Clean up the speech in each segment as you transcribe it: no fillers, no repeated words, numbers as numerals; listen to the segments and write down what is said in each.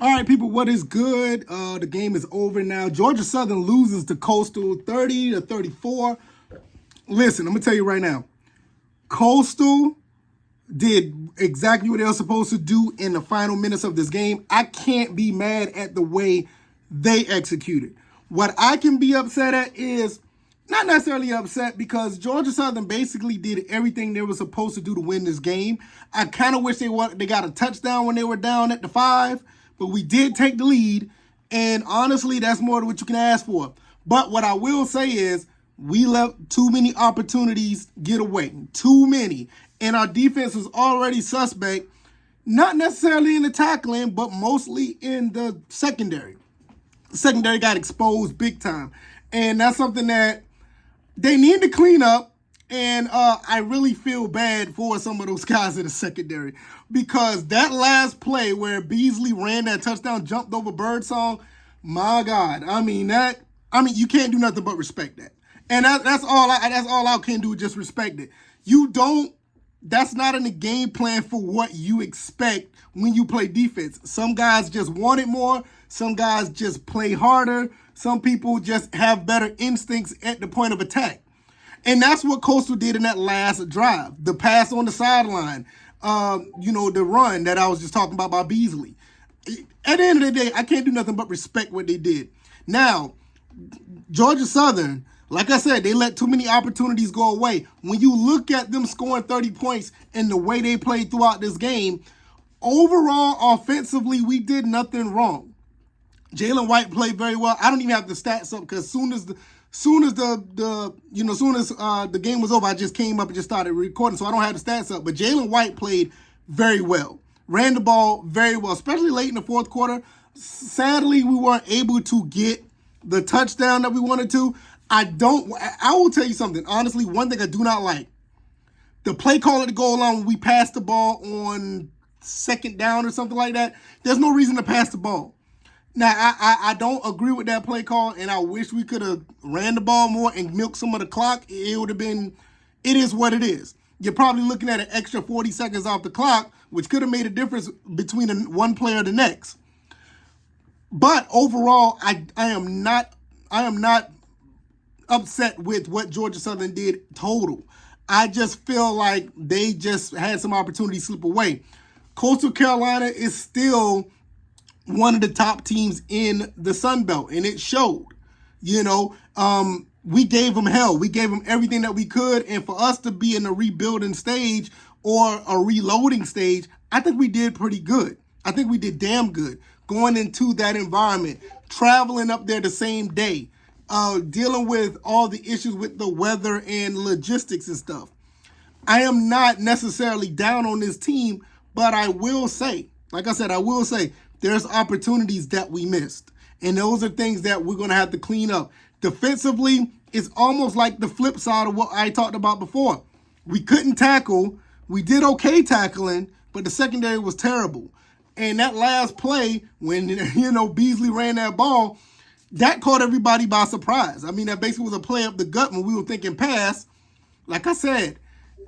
All right, people, what is good? The game is over now. Georgia Southern loses to Coastal 30-34. Listen, I'm going to tell you right now. Coastal did exactly what they were supposed to do in the final minutes of this game. I can't be mad at the way they executed. What I can be upset at is not necessarily upset because Georgia Southern basically did everything they were supposed to do to win this game. I kind of wish they got a touchdown when they were down at the 5, but we did take the lead, and honestly, that's more than what you can ask for. But what I will say is we let too many opportunities get away, too many, and our defense was already suspect, not necessarily in the tackling, but mostly in the secondary. The secondary got exposed big time, and that's something that they need to clean up. And I really feel bad for some of those guys in the secondary because that last play where Beasley ran that touchdown, jumped over Birdsong, my God, you can't do nothing but respect that. And that's all I can do, just respect it. That's not in the game plan for what you expect when you play defense. Some guys just want it more. Some guys just play harder. Some people just have better instincts at the point of attack. And that's what Coastal did in that last drive. The pass on the sideline, the run that I was just talking about by Beasley. At the end of the day, I can't do nothing but respect what they did. Now, Georgia Southern, like I said, they let too many opportunities go away. When you look at them scoring 30 points and the way they played throughout this game, overall, offensively, we did nothing wrong. Jalen White played very well. I don't even have the stats up because soon as the game was over, I just came up and just started recording, so I don't have the stats up. But Jalen White played very well, ran the ball very well, especially late in the fourth quarter. Sadly, we weren't able to get the touchdown that we wanted to. I will tell you something. Honestly, one thing I do not like, the play call at the goal line when we passed the ball on second down or something like that. There's no reason to pass the ball. Now, I don't agree with that play call, and I wish we could have ran the ball more and milked some of the clock. It would have been, it is what it is. You're probably looking at an extra 40 seconds off the clock, which could have made a difference between one player and the next. But overall, I am not upset with what Georgia Southern did total. I just feel like they just had some opportunities slip away. Coastal Carolina is still one of the top teams in the Sun Belt, and it showed. We gave them hell. We gave them everything that we could, and for us to be in a rebuilding stage or a reloading stage, I think we did pretty good. I think we did damn good going into that environment, traveling up there the same day, dealing with all the issues with the weather and logistics and stuff. I am not necessarily down on this team, but I will say, there's opportunities that we missed. And those are things that we're going to have to clean up. Defensively, it's almost like the flip side of what I talked about before. We couldn't tackle. We did okay tackling, but the secondary was terrible. And that last play, when Beasley ran that ball, that caught everybody by surprise. That basically was a play up the gut when we were thinking pass. Like I said,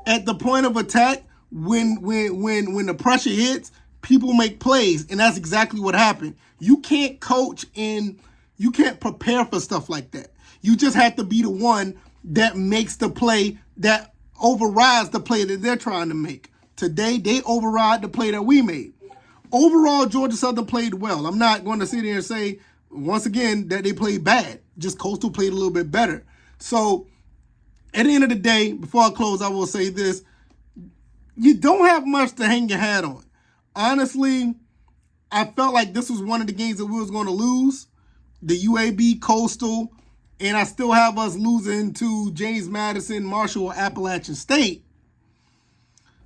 at the point of attack, when the pressure hits, people make plays, and that's exactly what happened. You can't coach and you can't prepare for stuff like that. You just have to be the one that makes the play that overrides the play that they're trying to make. Today, they override the play that we made. Overall, Georgia Southern played well. I'm not going to sit here and say, once again, that they played bad. Just Coastal played a little bit better. So, at the end of the day, before I close, I will say this. You don't have much to hang your hat on. Honestly, I felt like this was one of the games that we was going to lose. The UAB, Coastal, and I still have us losing to James Madison, Marshall, or Appalachian State.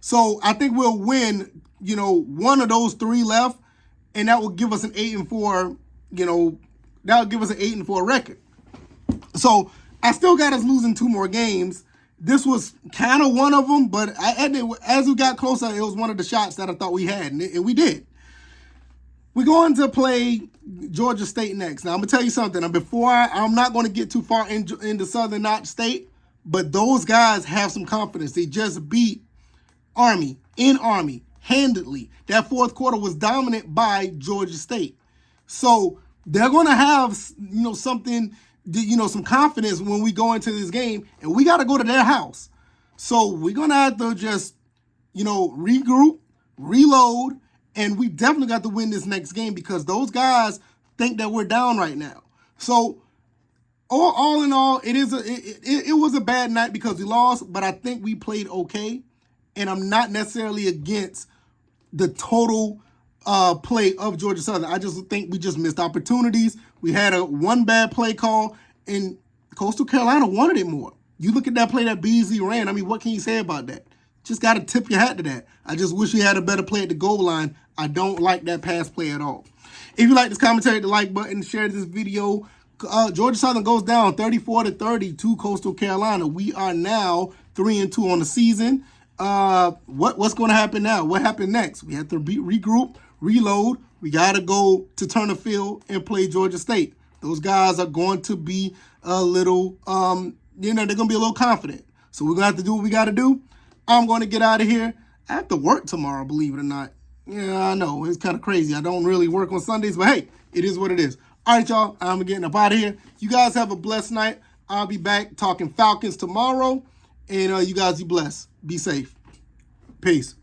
So I think we'll win, one of those three left, and that will give us an 8-4, that will give us an 8-4 record. So I still got us losing 2 more games. This was kind of one of them, but as we got closer, it was one of the shots that I thought we had, and we did. We're going to play Georgia State next. Now, I'm going to tell you something. I'm not going to get too far into Southern State, but those guys have some confidence. They just beat Army in Army. handedly. That fourth quarter was dominant by Georgia State. So they're going to have, something, some confidence when we go into this game, and we got to go to their house. So we're going to have to just, regroup, reload, and we definitely got to win this next game because those guys think that we're down right now. So all in all, it was a bad night because we lost, but I think we played okay, and I'm not necessarily against the total play of Georgia Southern. I just think we just missed opportunities. We had one bad play call, and Coastal Carolina wanted it more. You look at that play that Beasley ran. I mean, what can you say about that? Just got to tip your hat to that. I just wish we had a better play at the goal line. I don't like that pass play at all. If you like this commentary, hit the like button, share this video. Georgia Southern goes down 34-30 to Coastal Carolina. We are now 3-2 on the season. What's going to happen now? What happened next? We have to regroup, reload. We got to go to Turner Field and play Georgia State. Those guys are going to be a little, they're going to be a little confident. So we're going to have to do what we got to do. I'm going to get out of here. I have to work tomorrow, believe it or not. Yeah, I know. It's kind of crazy. I don't really work on Sundays, but hey, it is what it is. All right, y'all. I'm getting up out of here. You guys have a blessed night. I'll be back talking Falcons tomorrow. And you guys be blessed. Be safe. Peace.